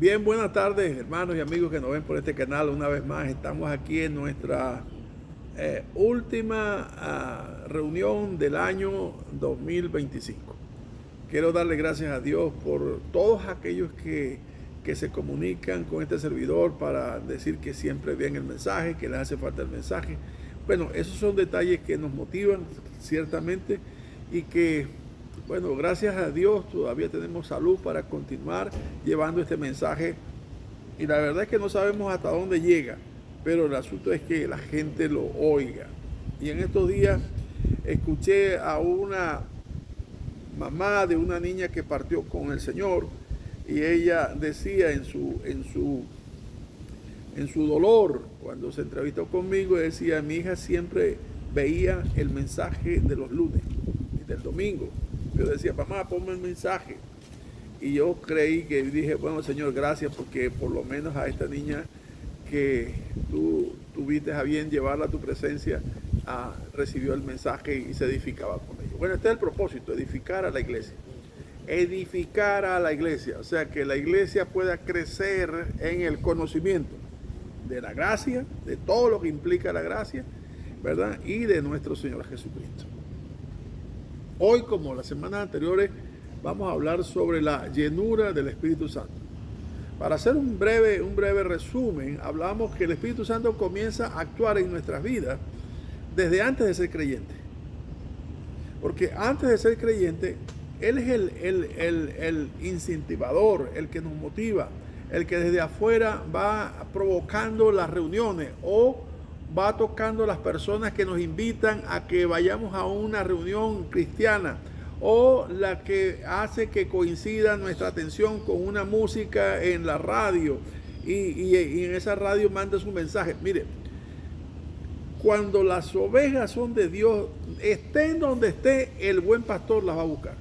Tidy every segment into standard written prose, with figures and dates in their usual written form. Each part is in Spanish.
Bien, buenas tardes, hermanos y amigos que nos ven por este canal. Una vez más, estamos aquí en nuestra última reunión del año 2025. Quiero darle gracias a Dios por todos aquellos que se comunican con este servidor para decir que siempre ven el mensaje, que les hace falta el mensaje. Bueno, esos son detalles que nos motivan, ciertamente, y que, bueno, gracias a Dios todavía tenemos salud para continuar llevando este mensaje. Y la verdad es que no sabemos hasta dónde llega, pero el asunto es que la gente lo oiga. Y en estos días escuché a una mamá de una niña que partió con el Señor, y ella decía en su dolor, cuando se entrevistó conmigo, decía: mi hija siempre veía el mensaje de los lunes y del domingo. Yo decía: mamá, ponme el mensaje. Y yo creí que dije: bueno, Señor, gracias, porque por lo menos a esta niña que tú tuviste a bien llevarla a tu presencia, recibió el mensaje y se edificaba con ello. Bueno, este es el propósito: edificar a la iglesia. Edificar a la iglesia, o sea, que la iglesia pueda crecer en el conocimiento de la gracia, de todo lo que implica la gracia, ¿verdad? Y de nuestro Señor Jesucristo. Hoy, como las semanas anteriores, vamos a hablar sobre la llenura del Espíritu Santo. Para hacer un breve resumen, hablamos que el Espíritu Santo comienza a actuar en nuestras vidas desde antes de ser creyente. Porque antes de ser creyente, Él es el incentivador, el que nos motiva, el que desde afuera va provocando las reuniones o va tocando las personas que nos invitan a que vayamos a una reunión cristiana, o la que hace que coincida nuestra atención con una música en la radio y en esa radio manda su mensaje. Mire, cuando las ovejas son de Dios, estén donde esté, el buen pastor las va a buscar.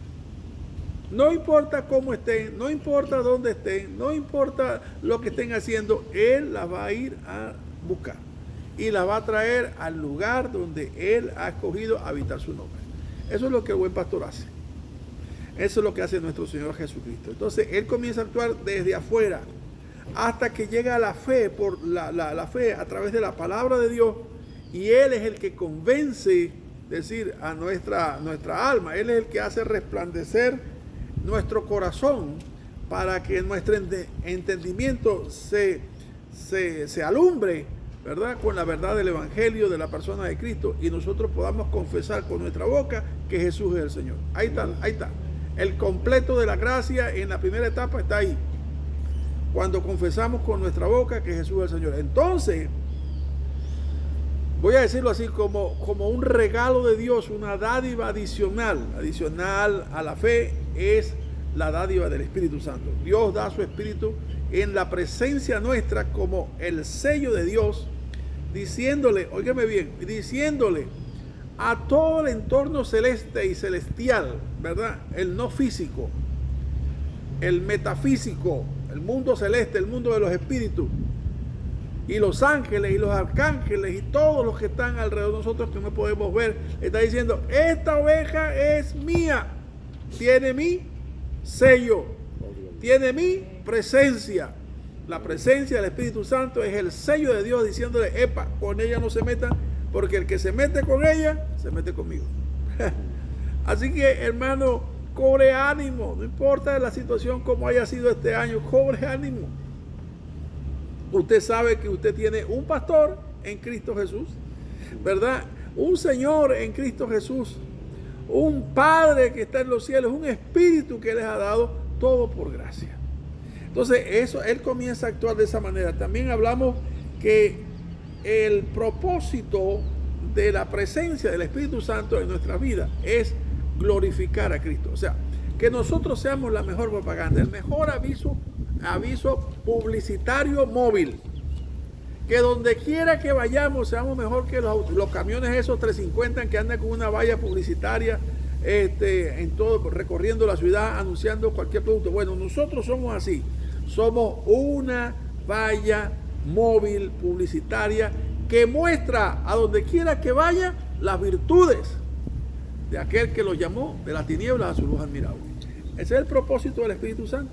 No importa cómo estén, no importa dónde estén, no importa lo que estén haciendo, Él las va a ir a buscar y las va a traer al lugar donde Él ha escogido habitar su nombre. Eso es lo que el buen pastor hace. Eso es lo que hace nuestro Señor Jesucristo. Entonces, Él comienza a actuar desde afuera hasta que llega a la fe, por la fe a través de la palabra de Dios, y Él es el que convence, decir, a nuestra alma. Él es el que hace resplandecer nuestro corazón para que nuestro entendimiento se alumbre, ¿verdad?, con la verdad del Evangelio de la persona de Cristo, y nosotros podamos confesar con nuestra boca que Jesús es el Señor. Ahí está. El completo de la gracia en la primera etapa está ahí. Cuando confesamos con nuestra boca que Jesús es el Señor. Entonces, voy a decirlo así, como un regalo de Dios, una dádiva adicional a la fe, es la dádiva del Espíritu Santo. Dios da su Espíritu en la presencia nuestra como el sello de Dios, diciéndole, óigame bien, diciéndole a todo el entorno celeste y celestial, ¿verdad?, el no físico, el metafísico, el mundo celeste, el mundo de los espíritus, y los ángeles y los arcángeles y todos los que están alrededor de nosotros que no podemos ver, está diciendo: esta oveja es mía, tiene mi sello, tiene mi presencia. La presencia del Espíritu Santo es el sello de Dios diciéndole: epa, con ella no se metan, porque el que se mete con ella, se mete conmigo. Así que, hermano, cobre ánimo, no importa la situación como haya sido este año, cobre ánimo. Usted sabe que usted tiene un pastor en Cristo Jesús, ¿verdad? Un Señor en Cristo Jesús, un Padre que está en los cielos, un Espíritu que les ha dado, todo por gracia. Entonces, Él comienza a actuar de esa manera. También hablamos que el propósito de la presencia del Espíritu Santo en nuestra vida es glorificar a Cristo. O sea, que nosotros seamos la mejor propaganda, el mejor aviso publicitario móvil. Que donde quiera que vayamos seamos mejor que los camiones esos 350 que andan con una valla publicitaria en todo, recorriendo la ciudad anunciando cualquier producto. Bueno, nosotros somos así. Somos una valla móvil publicitaria que muestra a donde quiera que vaya las virtudes de aquel que los llamó de las tinieblas a su luz admirable. Ese es el propósito del Espíritu Santo.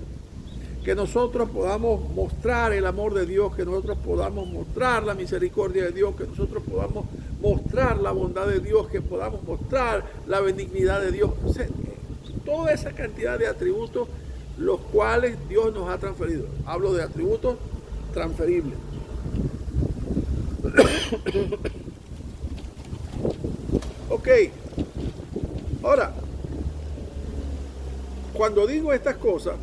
que nosotros podamos mostrar el amor de Dios, que nosotros podamos mostrar la misericordia de Dios, que nosotros podamos mostrar la bondad de Dios, que podamos mostrar la benignidad de Dios. O sea, toda esa cantidad de atributos los cuales Dios nos ha transferido. Hablo de atributos transferibles. Ok. Ahora, cuando digo estas cosas,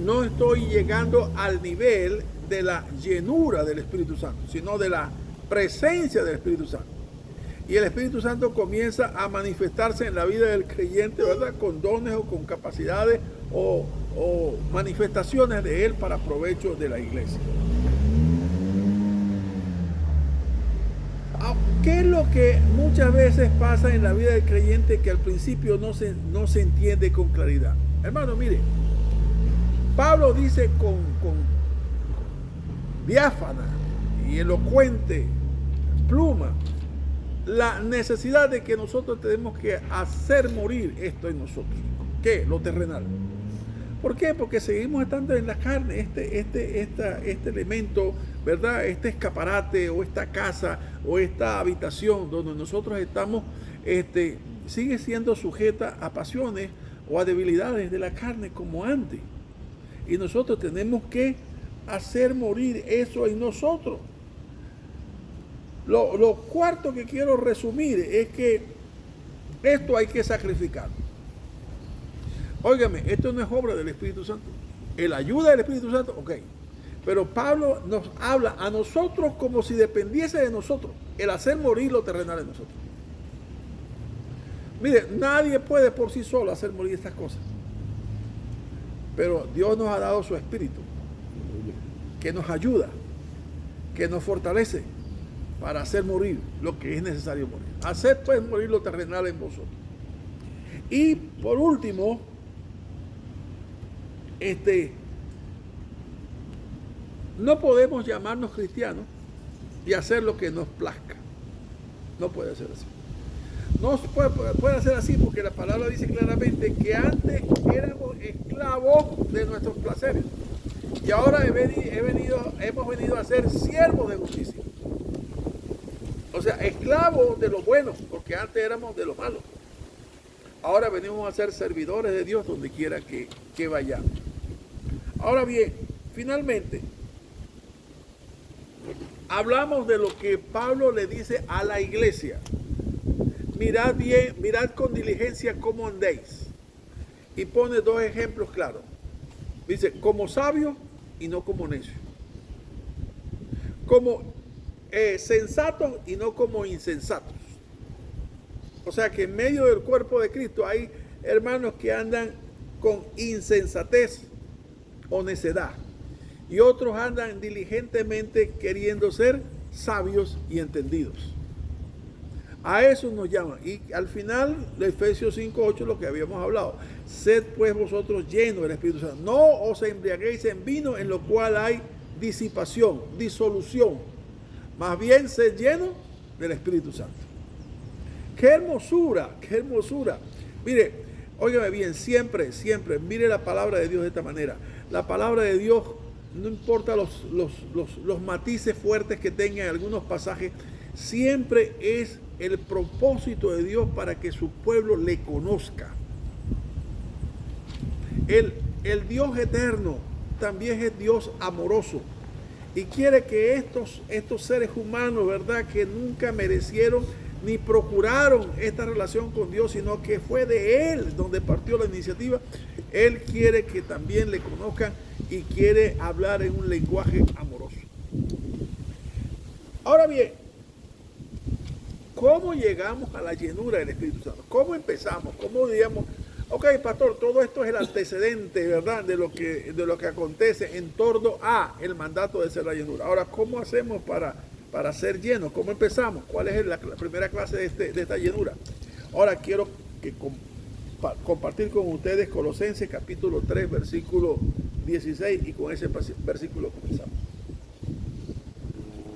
no estoy llegando al nivel de la llenura del Espíritu Santo, sino de la presencia del Espíritu Santo. Y el Espíritu Santo comienza a manifestarse en la vida del creyente, ¿verdad? Con dones o con capacidades o manifestaciones de Él para provecho de la iglesia. ¿Qué es lo que muchas veces pasa en la vida del creyente que al principio no se entiende con claridad? Hermano, mire, Pablo dice con diáfana y elocuente pluma la necesidad de que nosotros tenemos que hacer morir esto en nosotros. ¿Qué? Lo terrenal. ¿Por qué? Porque seguimos estando en la carne, este elemento, ¿verdad? Este escaparate o esta casa o esta habitación donde nosotros estamos, sigue siendo sujeta a pasiones o a debilidades de la carne como antes. Y nosotros tenemos que hacer morir eso en nosotros. Lo cuarto que quiero resumir es que esto hay que sacrificarlo. Óigame, esto no es obra del Espíritu Santo. El ayuda del Espíritu Santo, ok. Pero Pablo nos habla a nosotros como si dependiese de nosotros el hacer morir lo terrenal en nosotros. Mire, nadie puede por sí solo hacer morir estas cosas. Pero Dios nos ha dado su Espíritu, que nos ayuda, que nos fortalece para hacer morir lo que es necesario morir. Hacer pues morir lo terrenal en vosotros. Y por último, no podemos llamarnos cristianos y hacer lo que nos plazca. No puede ser así. No puede ser así porque la palabra dice claramente que antes éramos esclavos de nuestros placeres y ahora hemos venido a ser siervos de justicia. O sea, esclavos de lo bueno, porque antes éramos de lo malo. Ahora venimos a ser servidores de Dios donde quiera que vayamos. Ahora bien, finalmente, hablamos de lo que Pablo le dice a la iglesia. Mirad bien, mirad con diligencia cómo andéis. Y pone dos ejemplos claros. Dice, como sabios y no como necios. Como sensatos y no como insensatos. O sea que en medio del cuerpo de Cristo hay hermanos que andan con insensatez o necedad. Y otros andan diligentemente queriendo ser sabios y entendidos. A eso nos llaman. Y al final de Efesios 5:8, lo que habíamos hablado. Sed pues vosotros llenos del Espíritu Santo. No os embriaguéis en vino, en lo cual hay disipación, disolución. Más bien sed llenos del Espíritu Santo. ¡Qué hermosura! ¡Qué hermosura! Mire, óigame bien, siempre, mire la palabra de Dios de esta manera. La palabra de Dios, no importa los matices fuertes que tenga en algunos pasajes, siempre es el propósito de Dios para que su pueblo le conozca. El Dios eterno también es Dios amoroso y quiere que estos seres humanos, ¿verdad?, que nunca merecieron ni procuraron esta relación con Dios, sino que fue de Él donde partió la iniciativa. Él quiere que también le conozcan y quiere hablar en un lenguaje amoroso. Ahora bien, ¿cómo llegamos a la llenura del Espíritu Santo? ¿Cómo empezamos? ¿Cómo digamos, ok, pastor, todo esto es el antecedente, ¿verdad?, de lo que acontece en torno a el mandato de ser la llenura? Ahora, ¿cómo hacemos para ser llenos? ¿Cómo empezamos? ¿Cuál es la primera clase de esta llenura? Ahora quiero compartir con ustedes Colosenses capítulo 3, versículo 16, y con ese versículo comenzamos.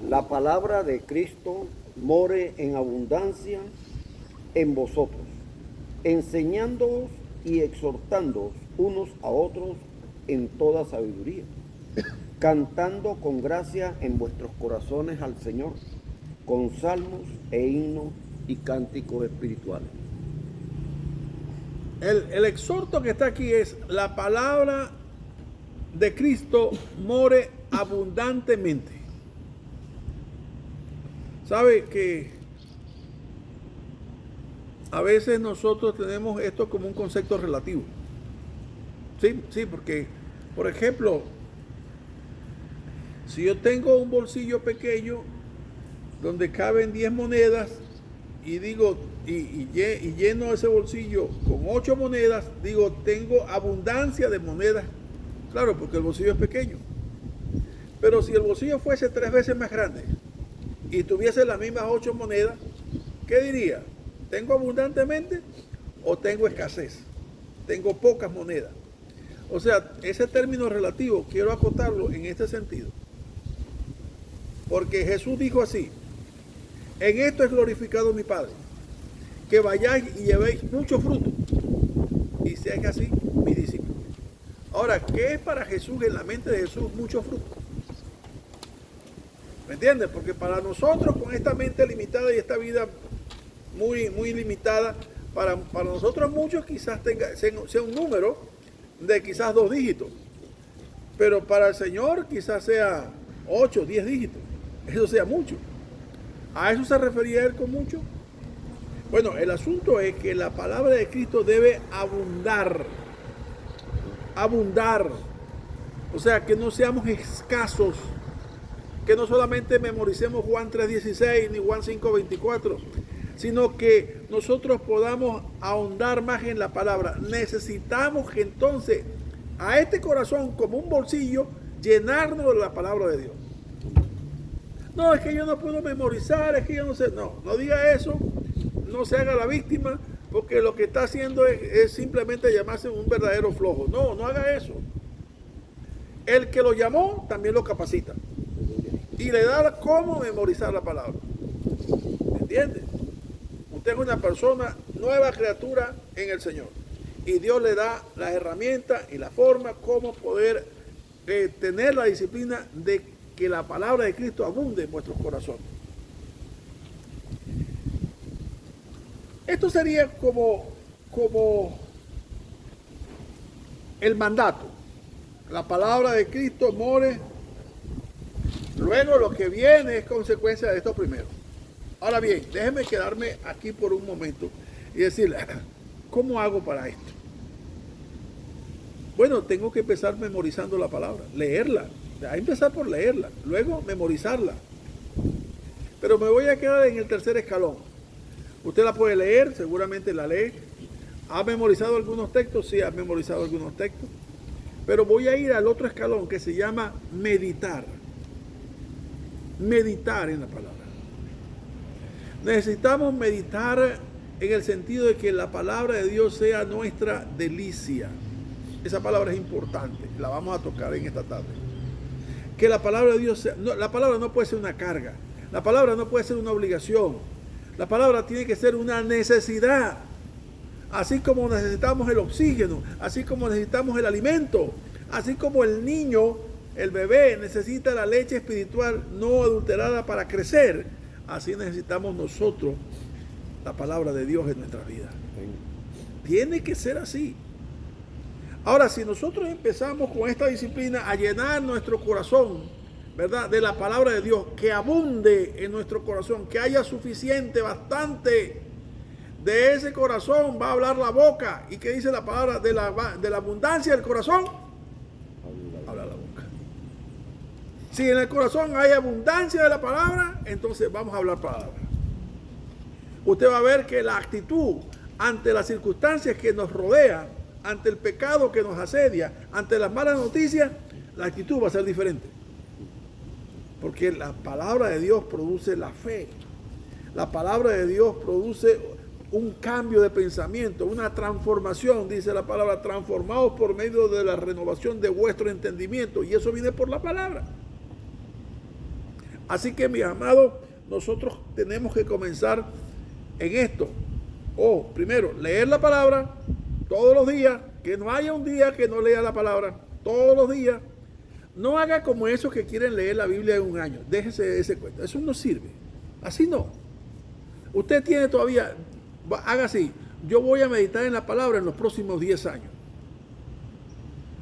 La palabra de Cristo more en abundancia en vosotros, enseñándoos y exhortándoos unos a otros en toda sabiduría, cantando con gracia en vuestros corazones al Señor, con salmos e himnos y cánticos espirituales. El exhorto que está aquí es: la palabra de Cristo more abundantemente. ¿Sabe que a veces nosotros tenemos esto como un concepto relativo? Sí, porque, por ejemplo, si yo tengo un bolsillo pequeño donde caben 10 monedas y digo, y lleno ese bolsillo con 8 monedas, digo, tengo abundancia de monedas. Claro, porque el bolsillo es pequeño. Pero si el bolsillo fuese 3 veces más grande y tuviese las mismas 8 monedas, ¿qué diría? ¿Tengo abundantemente o tengo escasez? Tengo pocas monedas. O sea, ese término relativo quiero acotarlo en este sentido. Porque Jesús dijo así: en esto es glorificado mi Padre, que vayáis y llevéis mucho fruto, y seáis así mis discípulos. Ahora, ¿qué es para Jesús, en la mente de Jesús, mucho fruto? ¿Me entiendes? Porque para nosotros, con esta mente limitada y esta vida muy, muy limitada, para nosotros muchos quizás sea un número de quizás 2 dígitos, pero para el Señor quizás sea 8, 10 dígitos. Eso sea mucho. ¿A eso se refería él con mucho? Bueno, el asunto es que la palabra de Cristo debe abundar. Abundar. O sea, que no seamos escasos. Que no solamente memoricemos Juan 3:16 ni Juan 5:24, sino que nosotros podamos ahondar más en la palabra. Necesitamos que entonces a este corazón, como un bolsillo, llenarnos de la palabra de Dios. No, es que yo no puedo memorizar, es que yo no sé. No diga eso, no se haga la víctima, porque lo que está haciendo es simplemente llamarse un verdadero flojo. No haga eso. El que lo llamó también lo capacita y le da cómo memorizar la palabra. ¿Me entiende? Usted es una persona, nueva criatura en el Señor, y Dios le da las herramientas y la forma como poder tener la disciplina de que la palabra de Cristo abunde en vuestros corazones. Esto sería como el mandato. La palabra de Cristo more. Luego lo que viene es consecuencia de esto primero. Ahora bien, déjeme quedarme aquí por un momento y decirle, ¿cómo hago para esto? Bueno, tengo que empezar memorizando la palabra, leerla. Hay que empezar por leerla, luego memorizarla. Pero me voy a quedar en el tercer escalón. Usted la puede leer, seguramente la lee. ¿Ha memorizado algunos textos? Sí, ha memorizado algunos textos. Pero voy a ir al otro escalón que se llama meditar. Meditar en la palabra. Necesitamos meditar en el sentido de que la palabra de Dios sea nuestra delicia. Esa palabra es importante, la vamos a tocar en esta tarde. Que la palabra de Dios sea, la palabra no puede ser una carga, la palabra no puede ser una obligación, la palabra tiene que ser una necesidad. Así como necesitamos el oxígeno, así como necesitamos el alimento, así como el niño, el bebé necesita la leche espiritual no adulterada para crecer, así necesitamos nosotros la palabra de Dios en nuestra vida. Tiene que ser así. Ahora, si nosotros empezamos con esta disciplina a llenar nuestro corazón, ¿verdad?, de la palabra de Dios, que abunde en nuestro corazón, que haya suficiente, bastante, de ese corazón va a hablar la boca. ¿Y qué dice la palabra? De la abundancia del corazón, habla la boca. Si en el corazón hay abundancia de la palabra, entonces vamos a hablar palabra. Usted va a ver que la actitud ante las circunstancias que nos rodean, ante el pecado que nos asedia, ante las malas noticias, la actitud va a ser diferente. Porque la palabra de Dios produce la fe. La palabra de Dios produce un cambio de pensamiento, una transformación, dice la palabra, transformados por medio de la renovación de vuestro entendimiento. Y eso viene por la palabra. Así que, mis amados, nosotros tenemos que comenzar en esto. Primero, leer la palabra todos los días, que no haya un día que no lea la palabra. todos los días. No haga como esos que quieren leer la Biblia en un año. Déjese ese cuento. Eso no sirve. Así no. Usted tiene todavía, haga así. Yo voy a meditar en la palabra en los próximos 10 años.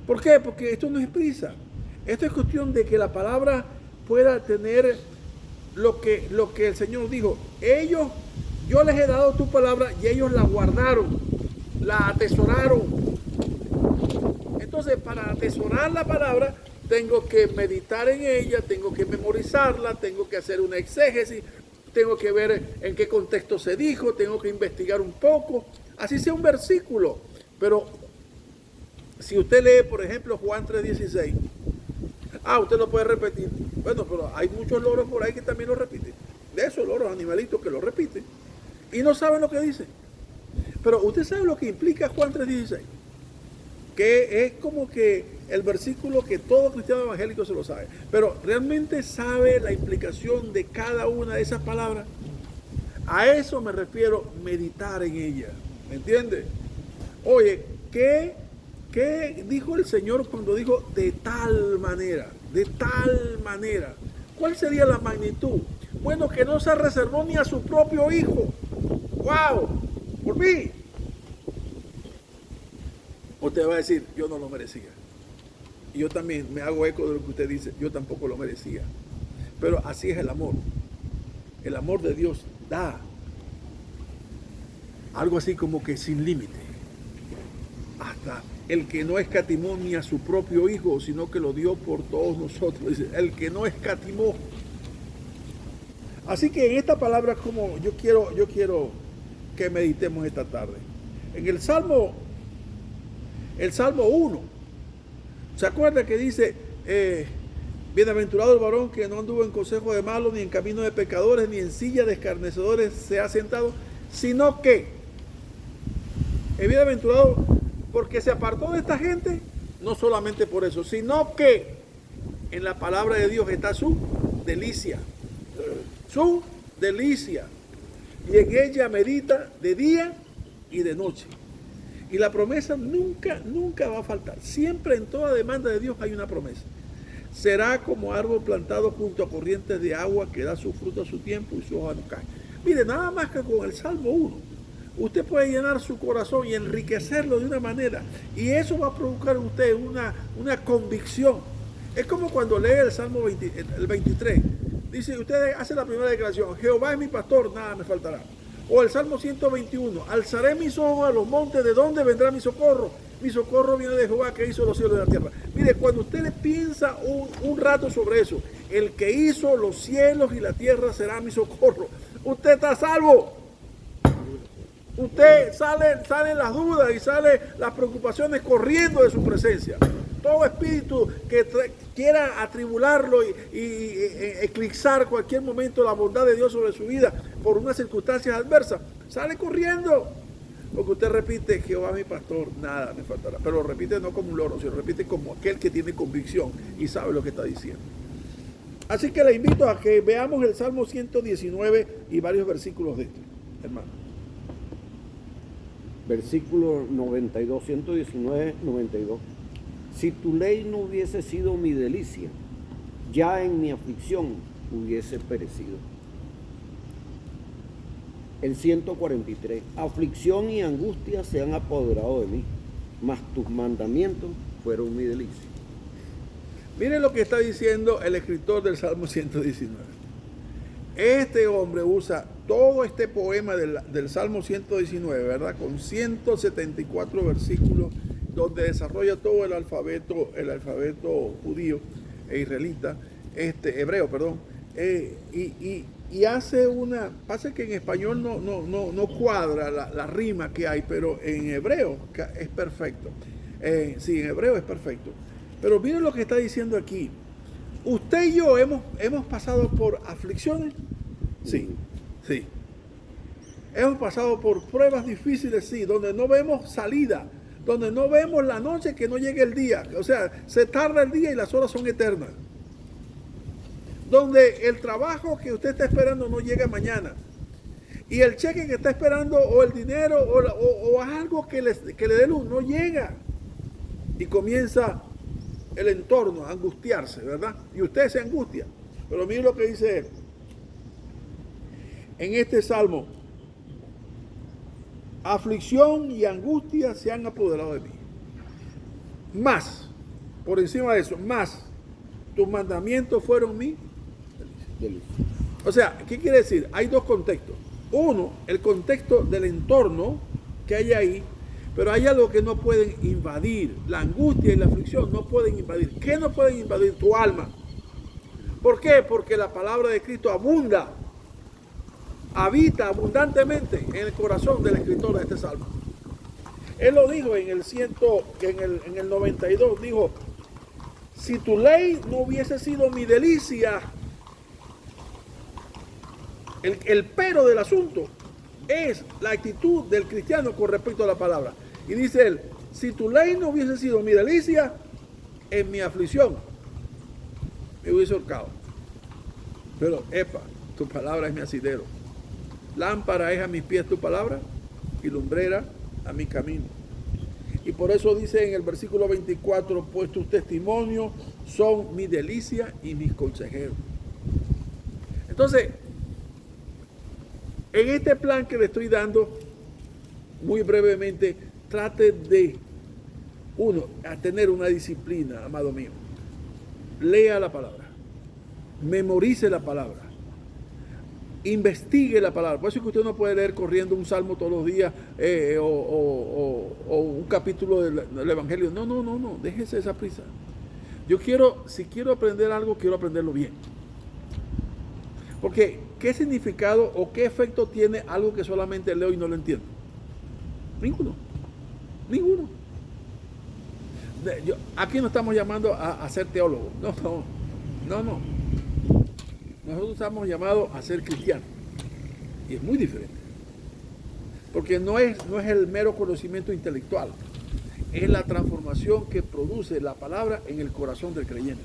¿Por qué? Porque esto no es prisa. Esto es cuestión de que la palabra pueda tener lo que el Señor dijo. Yo les he dado tu palabra y ellos la guardaron, la atesoraron. Entonces, para atesorar la palabra, tengo que meditar en ella, tengo que memorizarla, tengo que hacer una exégesis, tengo que ver en qué contexto se dijo, tengo que investigar un poco, así sea un versículo. Pero si usted lee, por ejemplo, Juan 3:16, usted lo puede repetir. Bueno, pero hay muchos loros por ahí que también lo repiten. De esos loros, animalitos que lo repiten y no saben lo que dicen. Pero usted sabe lo que implica Juan 3:16, que es como que el versículo que todo cristiano evangélico se lo sabe, pero realmente sabe la implicación de cada una de esas palabras. A eso me refiero, meditar en ella. ¿Me entiende? Oye, ¿qué dijo el Señor cuando dijo de tal manera? De tal manera. ¿Cuál sería la magnitud? Bueno, que no se reservó ni a su propio hijo. ¡Wow! Por mí. Usted va a decir, yo no lo merecía. Y yo también me hago eco de lo que usted dice, yo tampoco lo merecía. Pero así es el amor. El amor de Dios da algo así como que sin límite. Hasta el que no escatimó ni a su propio hijo, sino que lo dio por todos nosotros. Dice, el que no escatimó. Así que en esta palabra, como yo quiero que meditemos esta tarde. En el Salmo 1, ¿se acuerda que dice, bienaventurado el varón que no anduvo en consejo de malos, ni en camino de pecadores, ni en silla de escarnecedores se ha sentado, sino que es bienaventurado porque se apartó de esta gente, no solamente por eso, sino que en la palabra de Dios está su delicia. Su delicia. Y en ella medita de día y de noche. Y la promesa nunca va a faltar. Siempre en toda demanda de Dios hay una promesa. Será como árbol plantado junto a corrientes de agua que da su fruto a su tiempo y su hoja no cae. Mire, nada más que con el Salmo 1, usted puede llenar su corazón y enriquecerlo de una manera. Y eso va a provocar en usted una convicción. Es como cuando lee el Salmo 23. Dice, usted hace la primera declaración, Jehová es mi pastor, nada me faltará. O el Salmo 121, alzaré mis ojos a los montes, ¿de dónde vendrá mi socorro? Mi socorro viene de Jehová que hizo los cielos y la tierra. Mire, cuando usted le piensa un rato sobre eso, el que hizo los cielos y la tierra será mi socorro. Usted está salvo. Usted salen las dudas y salen las preocupaciones corriendo de su presencia. Todo espíritu que quiera atribularlo y eclipsar cualquier momento la bondad de Dios sobre su vida por unas circunstancias adversas, sale corriendo. Porque usted repite, Jehová mi pastor, nada me faltará. Pero lo repite no como un loro, sino lo repite como aquel que tiene convicción y sabe lo que está diciendo. Así que le invito a que veamos el Salmo 119 y varios versículos de esto, hermano. Versículo 92, 119, 92. Si tu ley no hubiese sido mi delicia, ya en mi aflicción hubiese perecido. El 143. Aflicción y angustia se han apoderado de mí, mas tus mandamientos fueron mi delicia. Mire lo que está diciendo el escritor del Salmo 119. Este hombre usa todo este poema del Salmo 119, ¿verdad? Con 174 versículos, donde desarrolla todo el alfabeto judío e israelita, hebreo, perdón, y hace pasa que en español no cuadra la rima que hay, pero en hebreo es perfecto. Sí, en hebreo es perfecto. Pero miren lo que está diciendo aquí. ¿Usted y yo hemos pasado por aflicciones? Sí, sí. Hemos pasado por pruebas difíciles, sí, donde no vemos salida, donde no vemos la noche que no llegue el día. O sea, se tarda el día y las horas son eternas. Donde el trabajo que usted está esperando no llega mañana. Y el cheque que está esperando, o el dinero, o algo que le dé luz, no llega. Y comienza el entorno, angustiarse, ¿verdad? Y usted se angustia. Pero mire lo que dice él. En este salmo, aflicción y angustia se han apoderado de mí. Más, por encima de eso, más, tus mandamientos fueron mi delicia. O sea, ¿qué quiere decir? Hay dos contextos. Uno, el contexto del entorno que hay ahí, pero hay algo que no pueden invadir. La angustia y la aflicción no pueden invadir. ¿Qué no pueden invadir? Tu alma. ¿Por qué? Porque la palabra de Cristo abunda, habita abundantemente en el corazón del escritor de este salmo. Él lo dijo en el 92, dijo, si tu ley no hubiese sido mi delicia, el pero del asunto es la actitud del cristiano con respecto a la palabra. Y dice él, si tu ley no hubiese sido mi delicia, en mi aflicción me hubiese ahorcado. Pero, tu palabra es mi asidero. Lámpara es a mis pies tu palabra y lumbrera a mi camino. Y por eso dice en el versículo 24, pues tus testimonios son mi delicia y mis consejeros. Entonces, en este plan que le estoy dando, muy brevemente, trate de, uno, a tener una disciplina, amado mío. Lea la palabra, memorice la palabra, investigue la palabra. Por eso es que usted no puede leer corriendo un salmo todos los días o un capítulo del Evangelio. No, déjese esa prisa. Si quiero aprender algo, quiero aprenderlo bien. Porque, ¿qué significado o qué efecto tiene algo que solamente leo y no lo entiendo? Ninguno. Aquí no estamos llamando a ser teólogos. No. Nosotros estamos llamados a ser cristianos. Y es muy diferente. Porque no es el mero conocimiento intelectual. Es la transformación que produce la palabra en el corazón del creyente.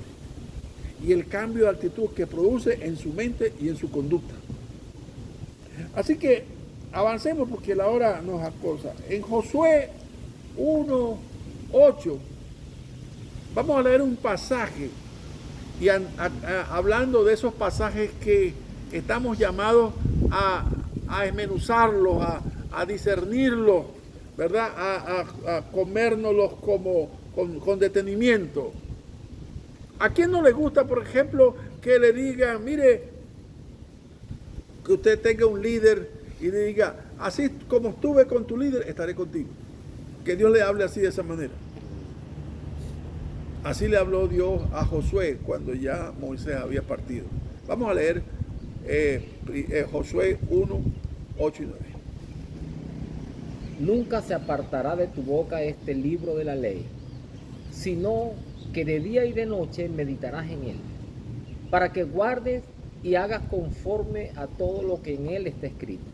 Y el cambio de actitud que produce en su mente y en su conducta. Así que avancemos porque la hora nos acosa. En Josué 1:8 vamos a leer un pasaje y hablando de esos pasajes que estamos llamados a esmenuzarlos, a discernirlos, ¿verdad? A comérnoslos con detenimiento. ¿A quién no le gusta, por ejemplo, que le digan, mire, que usted tenga un líder y le diga, así como estuve con tu líder, estaré contigo? Que Dios le hable así de esa manera. Así le habló Dios a Josué cuando ya Moisés había partido. Vamos a leer Josué 1:8 y 9. Nunca se apartará de tu boca este libro de la ley, sino que de día y de noche meditarás en él, para que guardes y hagas conforme a todo lo que en él está escrito.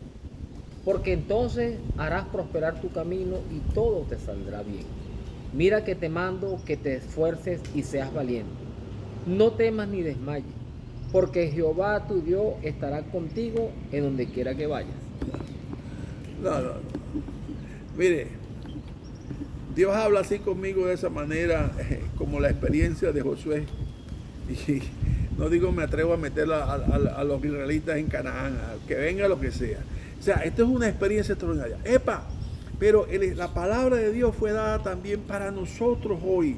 Porque entonces harás prosperar tu camino y todo te saldrá bien. Mira que te mando que te esfuerces y seas valiente. No temas ni desmayes, porque Jehová tu Dios estará contigo en donde quiera que vayas. No. Mire, Dios habla así conmigo de esa manera, como la experiencia de Josué. Y no digo me atrevo a meter a los israelitas en Canaán, que venga lo que sea. O sea, esto es una experiencia extraordinaria. Pero la palabra de Dios fue dada también para nosotros hoy.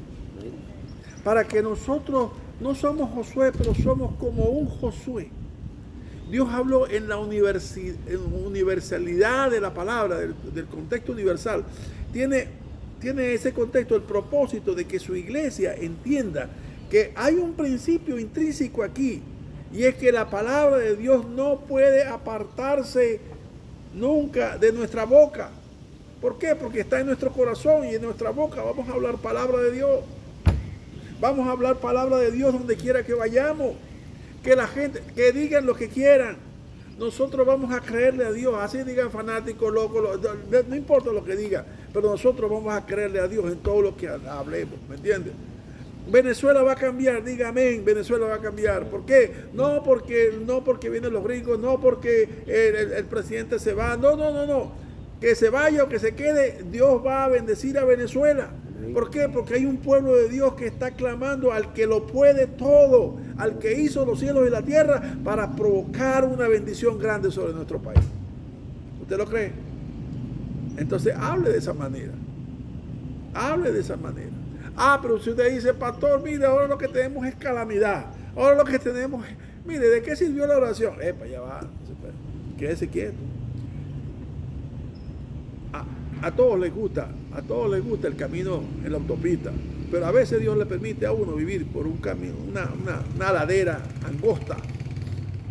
Para que nosotros no somos Josué, pero somos como un Josué. Dios habló en la universalidad de la palabra, del contexto universal. Tiene ese contexto el propósito de que su iglesia entienda que hay un principio intrínseco aquí, y es que la palabra de Dios no puede apartarse nunca de nuestra boca. ¿Por qué? Porque está en nuestro corazón y en nuestra boca. Vamos a hablar palabra de Dios. Vamos a hablar palabra de Dios donde quiera que vayamos. Que la gente, que digan lo que quieran. Nosotros vamos a creerle a Dios. Así digan fanáticos, locos, no importa lo que digan. Pero nosotros vamos a creerle a Dios en todo lo que hablemos. ¿Me entiendes? Venezuela va a cambiar, diga amén, Venezuela va a cambiar. ¿Por qué? No porque vienen los gringos, no porque el presidente se va. No. Que se vaya o que se quede, Dios va a bendecir a Venezuela. ¿Por qué? Porque hay un pueblo de Dios que está clamando al que lo puede todo, al que hizo los cielos y la tierra, para provocar una bendición grande sobre nuestro país. ¿Usted lo cree? Entonces hable de esa manera. Hable de esa manera. Pero si usted dice, pastor, mire, ahora lo que tenemos es calamidad. Ahora lo que tenemos es, mire, ¿de qué sirvió la oración? Ya va, quédese quieto. A todos les gusta el camino en la autopista, pero a veces Dios le permite a uno vivir por un camino, una ladera angosta,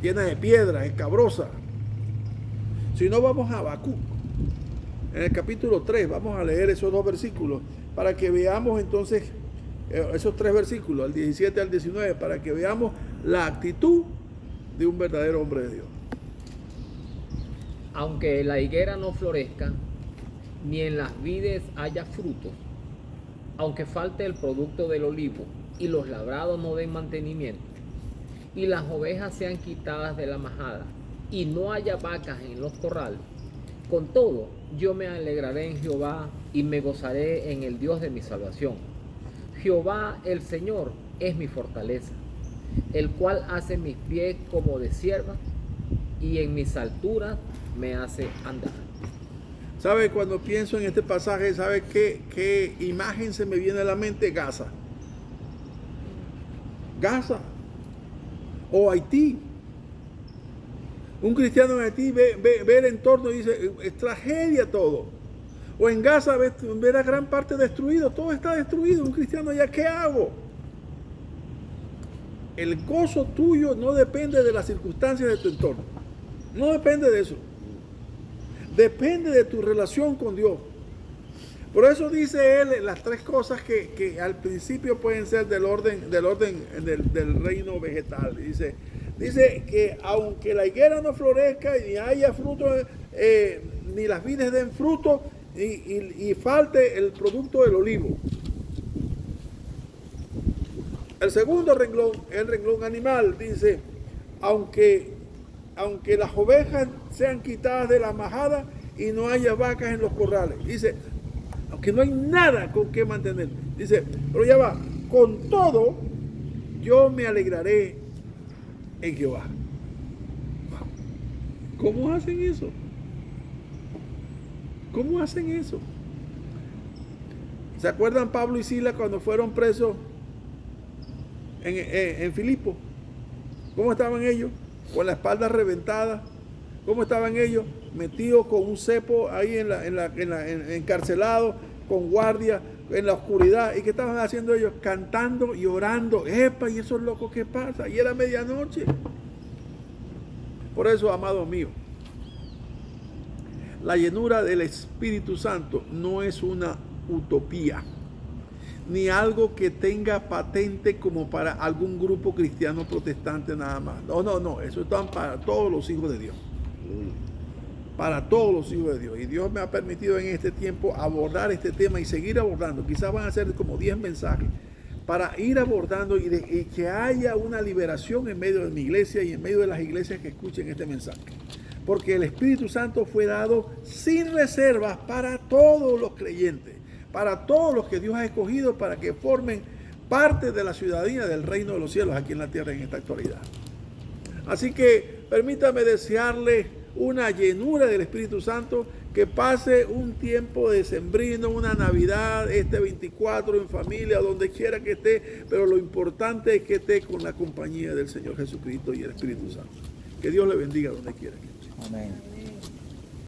llena de piedras, escabrosa. Si no, vamos a Habacuc, en el capítulo 3, vamos a leer esos 2 versículos, para que veamos entonces, esos 3 versículos, al 17 al 19, para que veamos la actitud de un verdadero hombre de Dios. Aunque la higuera no florezca, ni en las vides haya frutos, aunque falte el producto del olivo, y los labrados no den mantenimiento, y las ovejas sean quitadas de la majada, y no haya vacas en los corrales, con todo yo me alegraré en Jehová, y me gozaré en el Dios de mi salvación. Jehová el Señor es mi fortaleza, el cual hace mis pies como de sierva, y en mis alturas me hace andar. ¿Sabe? Cuando pienso en este pasaje, ¿sabe qué imagen se me viene a la mente? Gaza. Gaza. O Haití. Un cristiano en Haití ve el entorno y dice, es tragedia todo. O en Gaza ve la gran parte destruido, todo está destruido. Un cristiano allá, ¿qué hago? El gozo tuyo no depende de las circunstancias de tu entorno. No depende de eso. Depende de tu relación con Dios. Por eso dice él las 3 cosas que al principio pueden ser del orden del reino vegetal. Dice que aunque la higuera no florezca ni haya fruto, ni las vides den fruto y falte el producto del olivo. El segundo renglón, el renglón animal, dice, aunque las ovejas sean quitadas de la majada y no haya vacas en los corrales. Dice, aunque no hay nada con que mantenerme. Dice, pero ya va, con todo yo me alegraré en Jehová. ¿Cómo hacen eso? ¿Cómo hacen eso? ¿Se acuerdan Pablo y Silas cuando fueron presos en Filipo? ¿Cómo estaban ellos? Con la espalda reventada. ¿Cómo estaban ellos? Metidos con un cepo ahí encarcelados, con guardia, en la oscuridad. ¿Y qué estaban haciendo ellos? Cantando y orando. ¡Epa! ¿Y esos locos qué pasa? Y era medianoche. Por eso, amados míos, la llenura del Espíritu Santo no es una utopía, ni algo que tenga patente como para algún grupo cristiano protestante nada más. No, eso está para todos los hijos de Dios. Para todos los hijos de Dios. Y Dios me ha permitido en este tiempo abordar este tema y seguir abordando. Quizás van a ser como 10 mensajes para ir abordando y que haya una liberación en medio de mi iglesia y en medio de las iglesias que escuchen este mensaje. Porque el Espíritu Santo fue dado sin reservas para todos los creyentes, para todos los que Dios ha escogido para que formen parte de la ciudadanía del reino de los cielos aquí en la tierra en esta actualidad. Así que permítame desearle una llenura del Espíritu Santo, que pase un tiempo decembrino, una Navidad, este 24 en familia, donde quiera que esté, pero lo importante es que esté con la compañía del Señor Jesucristo y el Espíritu Santo. Que Dios le bendiga donde quiera que esté. Amén.